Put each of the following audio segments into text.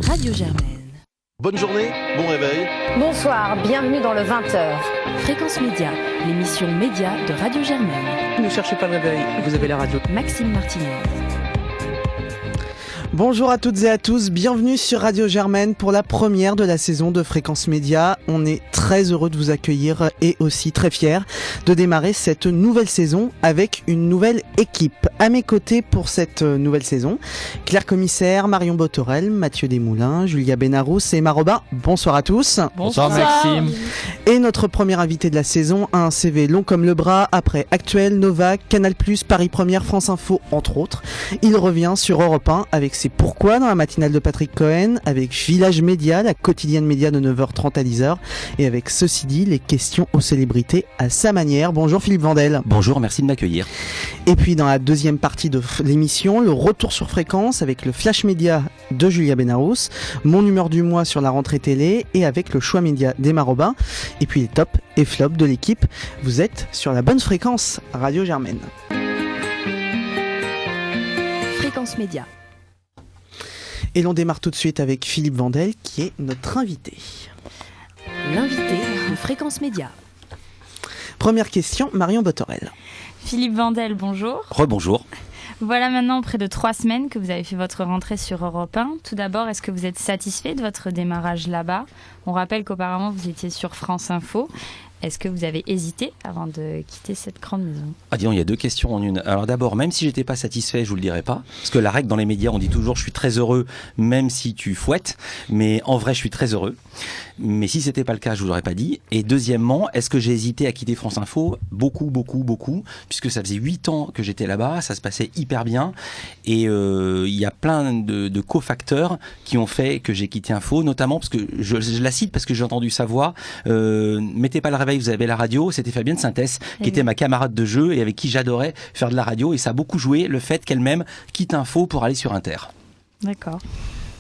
Radio Germaine. Bonne journée, bon réveil. Bonsoir, bienvenue dans le 20h. Fréquence Média, l'émission média de Radio Germaine. Ne cherchez pas le réveil, vous avez la radio. Maxime Martinez. Bonjour à toutes et à tous, bienvenue sur Radio Germaine pour la première de la saison de Fréquence Média. On est très heureux de vous accueillir et aussi très fiers de démarrer cette nouvelle saison avec une nouvelle équipe. À mes côtés pour cette nouvelle saison, Claire Commissaire, Marion Botorel, Mathieu Desmoulins, Julia Benarous et Emma Robin. Bonsoir à tous. Bonsoir Maxime. Et notre premier invité de la saison a un CV long comme le bras après Actuel, Nova, Canal+, Paris Première, France Info entre autres. Il revient sur Europe 1 avec ses Pourquoi dans la matinale de Patrick Cohen, avec Village Média, la quotidienne média de 9h30 à 10h, et avec Ceci dit, les questions aux célébrités à sa manière. Bonjour Philippe Vandel. Bonjour, merci de m'accueillir. Et puis dans la deuxième partie de l'émission, le retour sur fréquence avec le Flash Média de Julia Benarous, mon humeur du mois sur la rentrée télé et avec le choix média d'Emma Robin, et puis les tops et flops de l'équipe. Vous êtes sur la bonne fréquence, Radio Germaine. Fréquence Média. Et l'on démarre tout de suite avec Philippe Vandel qui est notre invité. L'invité de Fréquence Média. Première question, Marion Botorel. Philippe Vandel, bonjour. Rebonjour. Voilà maintenant près de 3 semaines que vous avez fait votre rentrée sur Europe 1. Tout d'abord, est-ce que vous êtes satisfait de votre démarrage là-bas ? On rappelle qu'auparavant vous étiez sur France Info. Est-ce que vous avez hésité avant de quitter cette grande maison ? Ah disons, il y a deux questions en une. Alors d'abord, même si j'étais pas satisfait, je vous le dirais pas, parce que la règle dans les médias, on dit toujours je suis très heureux, même si tu fouettes, mais en vrai je suis très heureux. Mais si c'était pas le cas, je vous l'aurais pas dit. Et deuxièmement, est-ce que j'ai hésité à quitter France Info ? Beaucoup, puisque ça faisait 8 ans que j'étais là-bas, ça se passait hyper bien, et il y a plein de cofacteurs qui ont fait que j'ai quitté Info, notamment parce que je la cite parce que j'ai entendu sa voix. Mettez pas le réveil, vous avez la radio. C'était Fabienne Synthès qui était ma camarade de jeu et avec qui j'adorais faire de la radio, et ça a beaucoup joué le fait qu'elle-même quitte Info pour aller sur Inter. D'accord.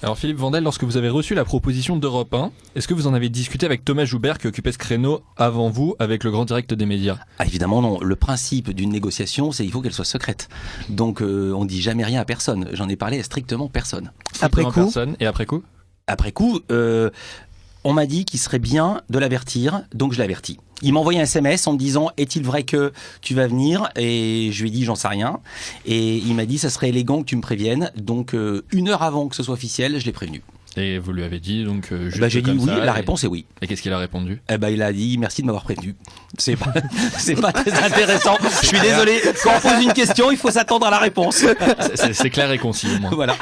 Alors Philippe Vandel, lorsque vous avez reçu la proposition d'Europe 1, est-ce que vous en avez discuté avec Thomas Joubert qui occupait ce créneau avant vous avec le grand direct des médias ? Ah, évidemment non, le principe d'une négociation c'est qu'il faut qu'elle soit secrète. Donc on dit jamais rien à personne, j'en ai parlé à strictement personne. Strictement personne. Et après coup ? Après coup, on m'a dit qu'il serait bien de l'avertir, donc je l'avertis. Il m'a envoyé un SMS en me disant « Est-il vrai que tu vas venir ?» Et je lui ai dit « J'en sais rien ». Et il m'a dit « Ça serait élégant que tu me préviennes ». Donc 1 heure avant que ce soit officiel, je l'ai prévenu. Et vous lui avez dit donc juste j'ai dit comme oui, ça, la réponse est oui. Et qu'est-ce qu'il a répondu ? Il a dit merci de m'avoir prévenu. C'est pas très intéressant. Je suis désolé. Quand on pose une question, il faut s'attendre à la réponse. C'est clair et concis au moins. Voilà.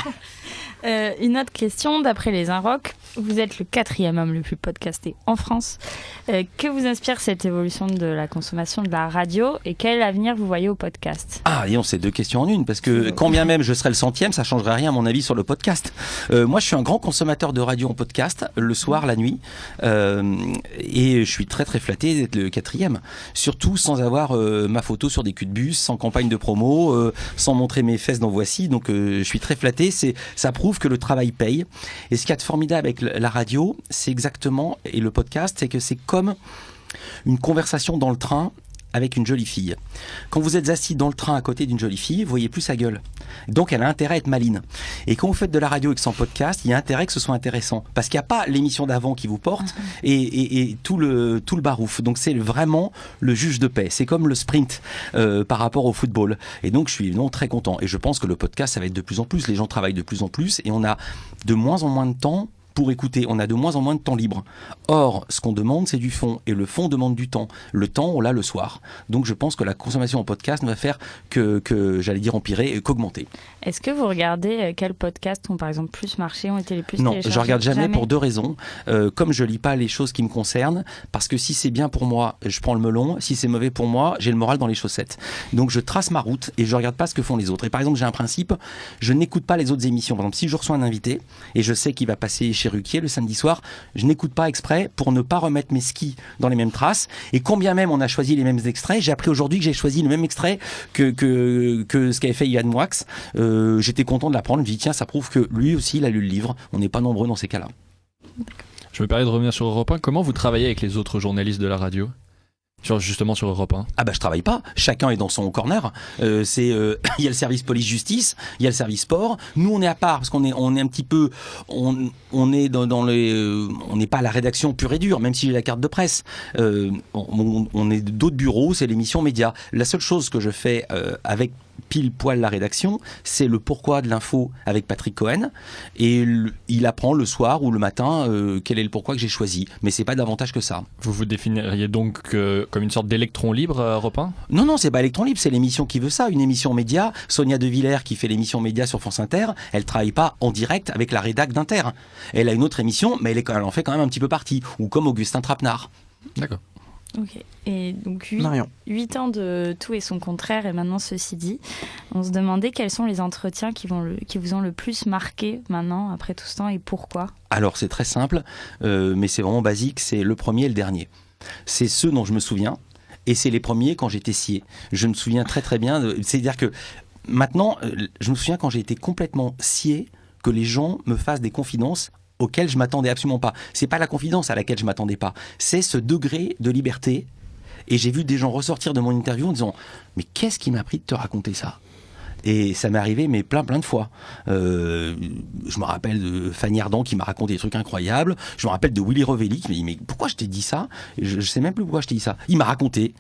Une autre question, d'après les Inrocks, vous êtes le 4e homme le plus podcasté en France. Que vous inspire cette évolution de la consommation de la radio et quel avenir vous voyez au podcast ? Ah, disons, c'est 2 questions en une, parce que quand bien même je serais le 100e, ça changerait rien à mon avis sur le podcast. Moi, je suis un grand consommateur de radio en podcast, le soir, la nuit, et je suis très très flatté d'être le 4e. Surtout sans avoir ma photo sur des culs de bus, sans campagne de promo, sans montrer mes fesses dans Voici, donc je suis très flatté. Ça prouve que le travail paye. Et ce qu'il y a de formidable avec la radio, c'est exactement, et le podcast, c'est que c'est comme une conversation dans le train avec une jolie fille. Quand vous êtes assis dans le train à côté d'une jolie fille, vous voyez plus sa gueule. Donc elle a intérêt à être maline. Et quand vous faites de la radio avec son podcast, il y a intérêt que ce soit intéressant. Parce qu'il n'y a pas l'émission d'avant qui vous porte et tout le barouf. Donc c'est vraiment le juge de paix. C'est comme le sprint par rapport au football. Et donc je suis très content. Et je pense que le podcast, ça va être de plus en plus. Les gens travaillent de plus en plus et on a de moins en moins de temps pour écouter, on a de moins en moins de temps libre. Or, ce qu'on demande, c'est du fond, et le fond demande du temps. Le temps, on l'a le soir. Donc je pense que la consommation en podcast ne va faire que j'allais dire empirer et qu'augmenter. Est-ce que vous regardez quels podcasts ont par exemple plus marché, ont été les plus Non, téléchargés ? je regarde jamais pour 2 raisons. Comme je lis pas les choses qui me concernent, parce que si c'est bien pour moi, je prends le melon. Si c'est mauvais pour moi, j'ai le moral dans les chaussettes. Donc je trace ma route et je regarde pas ce que font les autres. Et par exemple, j'ai un principe, je n'écoute pas les autres émissions. Par exemple, si je reçois un invité et je sais qu'il va passer chez Ruquier le samedi soir, je n'écoute pas exprès pour ne pas remettre mes skis dans les mêmes traces. Et quand bien même on a choisi les mêmes extraits, j'ai appris aujourd'hui que j'ai choisi le même extrait que ce qu'avait fait Yann Moix. J'étais content de l'apprendre. Je me dis tiens, ça prouve que lui aussi il a lu le livre. On n'est pas nombreux dans ces cas-là. Je me permets de revenir sur Europe 1. Comment vous travaillez avec les autres journalistes de la radio ? Justement sur Europe 1. Ah bah je travaille pas, chacun est dans son corner. Il y a le service police-justice, il y a le service sport. Nous on est à part parce qu'on est un petit peu, on est dans les, on n'est pas à la rédaction pure et dure, même si j'ai la carte de presse. On est d'autres bureaux, c'est l'émission média. La seule chose que je fais avec pile poil la rédaction, c'est le pourquoi de l'info avec Patrick Cohen, et il apprend le soir ou le matin quel est le pourquoi que j'ai choisi, mais c'est pas davantage que ça. Vous vous définiriez donc comme une sorte d'électron libre à Europe 1 ? Non, c'est pas Électron Libre, c'est l'émission qui veut ça, une émission média. Sonia De Villers qui fait l'émission média sur France Inter, elle travaille pas en direct avec la rédac d'Inter. Elle a une autre émission, mais elle en fait quand même un petit peu partie, ou comme Augustin Trapenard. D'accord. Ok. Et donc Marion. 8 ans de tout et son contraire, et maintenant ceci dit, on se demandait quels sont les entretiens qui vous ont le plus marqué maintenant, après tout ce temps, et pourquoi ? Alors c'est très simple, mais c'est vraiment basique, c'est le premier et le dernier. C'est ceux dont je me souviens, et c'est les premiers quand j'étais scié. Je me souviens très très bien, c'est-à-dire que maintenant, je me souviens quand j'ai été complètement scié, que les gens me fassent des confidences auquel je m'attendais absolument pas. C'est pas la confidence à laquelle je m'attendais pas. C'est ce degré de liberté. Et j'ai vu des gens ressortir de mon interview en disant « Mais qu'est-ce qui m'a pris de te raconter ça ?» Et ça m'est arrivé, mais plein de fois. Je me rappelle de Fanny Ardant qui m'a raconté des trucs incroyables. Je me rappelle de Willy Revelli qui m'a dit « Mais pourquoi je t'ai dit ça ?» Je sais même plus pourquoi je t'ai dit ça. Il m'a raconté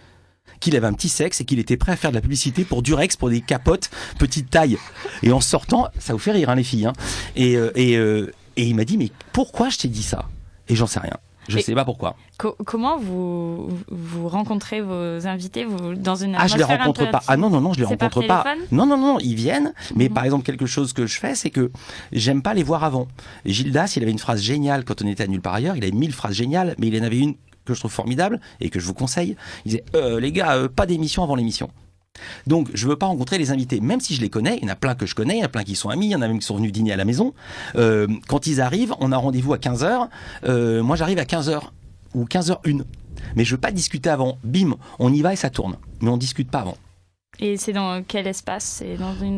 qu'il avait un petit sexe et qu'il était prêt à faire de la publicité pour Durex, pour des capotes petite taille. Et en sortant, ça vous fait rire, hein, les filles. Hein. Et il m'a dit, mais pourquoi je t'ai dit ça ? Et j'en sais rien. Je sais pas pourquoi. Comment vous rencontrez vos invités dans une je les atmosphère rencontre pas. Ah non, je les C'est par rencontre pas. téléphone ? Non, ils viennent. Mais par exemple, quelque chose que je fais, c'est que j'aime pas les voir avant. Gildas, il avait une phrase géniale quand on était à Nulle part ailleurs. Il avait 1000 phrases géniales, mais il en avait une que je trouve formidable et que je vous conseille. Il disait, les gars, pas d'émission avant l'émission. Donc je veux pas rencontrer les invités, même si je les connais. Il y en a plein que je connais, il y en a plein qui sont amis, il y en a même qui sont venus dîner à la maison. Quand ils arrivent, on a rendez-vous à 15h. Moi j'arrive à 15h ou 15h01. Mais je veux pas discuter avant. Bim, on y va et ça tourne. Mais on discute pas avant. Et c'est dans quel espace ?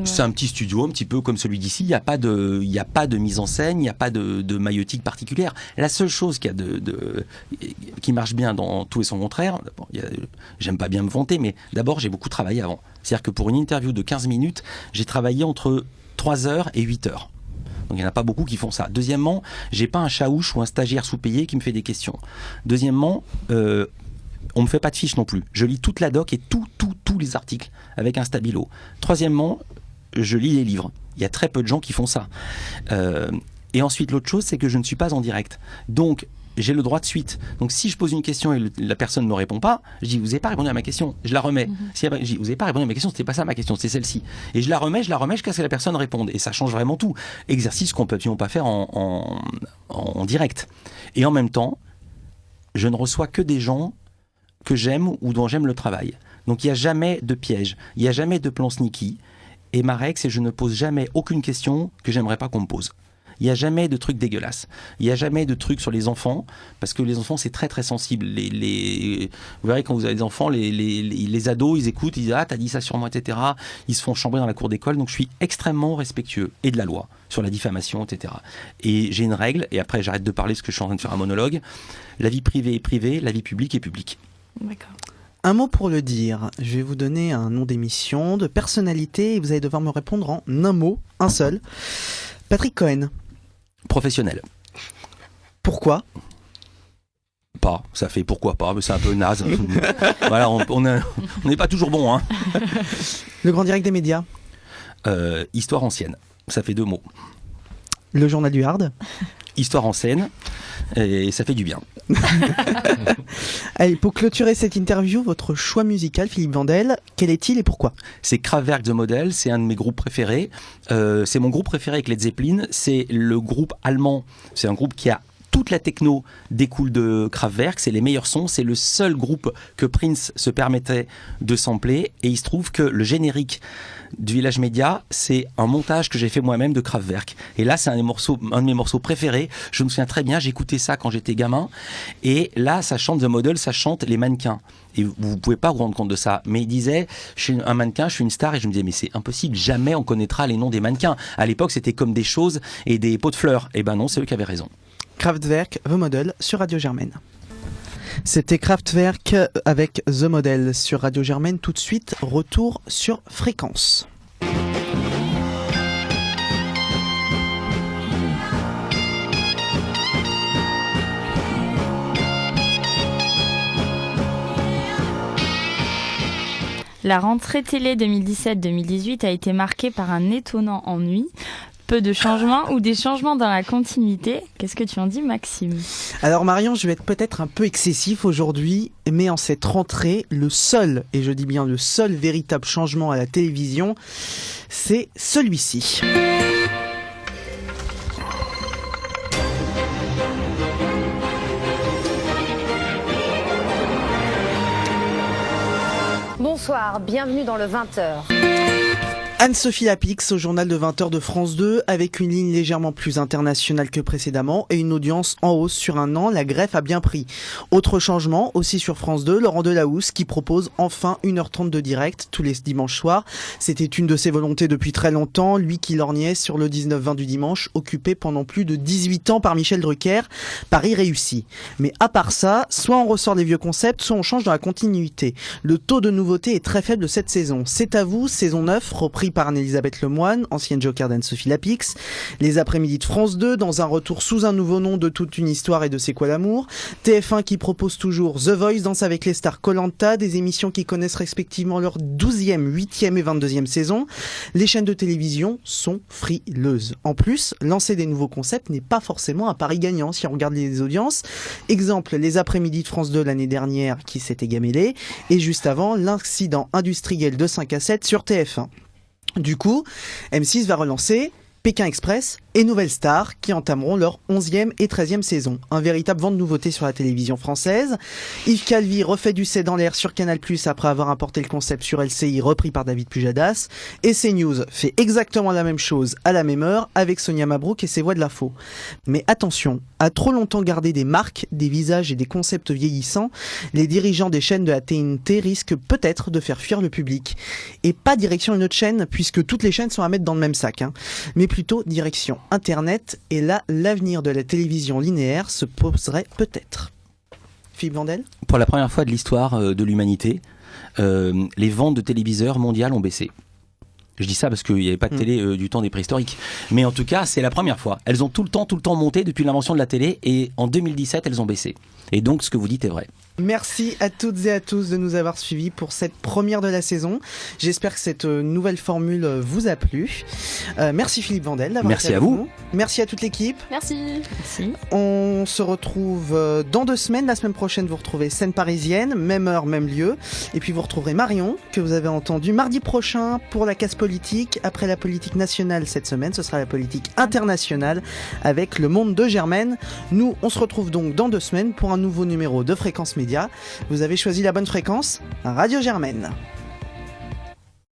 C'est un petit studio, un petit peu comme celui d'ici. Il n'y a pas de mise en scène, il n'y a pas de maïeutique particulière. La seule chose qui marche bien dans tout et son contraire, j'aime pas bien me vanter, mais d'abord j'ai beaucoup travaillé avant. C'est-à-dire que pour une interview de 15 minutes, j'ai travaillé entre 3h et 8h. Donc il n'y en a pas beaucoup qui font ça. Deuxièmement, j'ai pas un chaouche ou un stagiaire sous-payé qui me fait des questions. Deuxièmement, on me fait pas de fiche non plus. Je lis toute la doc et tous les articles avec un stabilo. Troisièmement, je lis les livres. Il y a très peu de gens qui font ça. Et ensuite, l'autre chose, c'est que je ne suis pas en direct. Donc, j'ai le droit de suite. Donc, si je pose une question et la personne ne me répond pas, je dis, vous n'avez pas répondu à ma question. Je la remets. Si je dis, vous n'avez pas répondu à ma question, c'était pas ça ma question, c'est celle-ci. Et je la remets jusqu'à ce que la personne réponde. Et ça change vraiment tout. Exercice qu'on ne peut absolument pas faire en direct. Et en même temps, je ne reçois que des gens que j'aime ou dont j'aime le travail. Donc il n'y a jamais de piège, il n'y a jamais de plan sneaky. Et ma règle, c'est que je ne pose jamais aucune question que j'aimerais pas qu'on me pose. Il n'y a jamais de trucs dégueulasses. Il n'y a jamais de trucs sur les enfants, parce que les enfants, c'est très très sensible. Vous verrez, quand vous avez des enfants, les ados, ils écoutent, ils disent « Ah, t'as dit ça sur moi, etc. » Ils se font chambrer dans la cour d'école. Donc je suis extrêmement respectueux, et de la loi, sur la diffamation, etc. Et j'ai une règle, et après j'arrête de parler parce que je suis en train de faire un monologue. La vie privée est privée, la vie publique est publique. D'accord. Un mot pour le dire. Je vais vous donner un nom d'émission, de personnalité, et vous allez devoir me répondre en un mot, un seul. Patrick Cohen. Professionnel. Pourquoi ? Pas, ça fait pourquoi pas, mais c'est un peu naze. Voilà, on n'est pas toujours bon. Hein. Le grand direct des médias. Histoire ancienne, ça fait 2 mots. Le journal du Hard. Histoire en scène, et ça fait du bien. Allez, pour clôturer cette interview, votre choix musical, Philippe Vandel, quel est-il et pourquoi ? C'est Kraftwerk The Model, c'est un de mes groupes préférés. C'est mon groupe préféré avec Led Zeppelin. C'est le groupe allemand, c'est un groupe qui a toute la techno découle de Kraftwerk, c'est les meilleurs sons, c'est le seul groupe que Prince se permettait de sampler, et il se trouve que le générique du Village Média, c'est un montage que j'ai fait moi-même de Kraftwerk. Et là, c'est un de mes morceaux préférés. Je me souviens très bien, j'écoutais ça quand j'étais gamin. Et là, ça chante The Model, ça chante les mannequins. Et vous pouvez pas vous rendre compte de ça. Mais il disait, je suis un mannequin, je suis une star. Et je me disais, mais c'est impossible, jamais on connaîtra les noms des mannequins. À l'époque, c'était comme des choses et des pots de fleurs. Et ben non, c'est eux qui avaient raison. Kraftwerk, The Model, sur Radio Germaine. C'était Kraftwerk avec The Model sur Radio Germaine. Tout de suite, retour sur Fréquence. La rentrée télé 2017-2018 a été marquée par un étonnant ennui. Peu de changements ou des changements dans la continuité. Qu'est-ce que tu en dis, Maxime ? Alors Marion, je vais être peut-être un peu excessif aujourd'hui, mais en cette rentrée, le seul, et je dis bien le seul véritable changement à la télévision, c'est celui-ci. Bonsoir, bienvenue dans le 20h. Anne-Sophie Lapix au journal de 20h de France 2 avec une ligne légèrement plus internationale que précédemment et une audience en hausse sur un an, la greffe a bien pris. Autre changement, aussi sur France 2, Laurent Delahousse qui propose enfin 1h30 de direct tous les dimanches soirs. C'était une de ses volontés depuis très longtemps, lui qui lorgnait sur le 19-20 du dimanche, occupé pendant plus de 18 ans par Michel Drucker, pari réussi. Mais à part ça, soit on ressort des vieux concepts, soit on change dans la continuité. Le taux de nouveauté est très faible cette saison. C'est à vous, saison 9, repris par Anne-Elisabeth Lemoine, ancienne joker d'Anne-Sophie Lapix. Les après-midi de France 2, dans un retour sous un nouveau nom de toute une histoire et de C'est quoi l'amour. TF1 qui propose toujours The Voice, Danse avec les stars, Koh-Lanta, des émissions qui connaissent respectivement leur 12e, 8e et 22e saison. Les chaînes de télévision sont frileuses. En plus, lancer des nouveaux concepts n'est pas forcément un pari gagnant si on regarde les audiences. Exemple, les après-midi de France 2 l'année dernière qui s'étaient gamellés, et juste avant, l'incident industriel de 5 à 7 sur TF1. Du coup, M6 va relancer Pékin Express et Nouvelle Star qui entameront leur 11e et 13e saison. Un véritable vent de nouveautés sur la télévision française. Yves Calvi refait du C dans l'air sur Canal+ après avoir importé le concept sur LCI repris par David Pujadas. Et CNews fait exactement la même chose à la même heure avec Sonia Mabrouk et ses voix de l'info. Mais attention, à trop longtemps garder des marques, des visages et des concepts vieillissants, les dirigeants des chaînes de la TNT risquent peut-être de faire fuir le public. Et pas direction une autre chaîne, puisque toutes les chaînes sont à mettre dans le même sac, mais plutôt direction Internet, et là, l'avenir de la télévision linéaire se poserait peut-être. Philippe Vandel ? Pour la première fois de l'histoire de l'humanité, les ventes de téléviseurs mondiales ont baissé. Je dis ça parce qu'il n'y avait pas de télé du temps des préhistoriques. Mais en tout cas, c'est la première fois. Elles ont tout le temps monté depuis l'invention de la télé, et en 2017, elles ont baissé. Et donc, ce que vous dites est vrai. Merci à toutes et à tous de nous avoir suivis pour cette première de la saison. J'espère que cette nouvelle formule vous a plu. Merci Philippe Vandel d'avoir Merci été à avec vous. nous. Merci à toute l'équipe. Merci. On se retrouve dans 2 semaines. La semaine prochaine, vous retrouvez Scène Parisienne, même heure, même lieu. Et puis vous retrouverez Marion, que vous avez entendu mardi prochain pour la case politique. Après la politique nationale cette semaine, ce sera la politique internationale avec Le Monde de Germaine. Nous, on se retrouve donc dans 2 semaines pour un nouveau numéro de Fréquence Média. Vous avez choisi la bonne fréquence, Radio Germaine.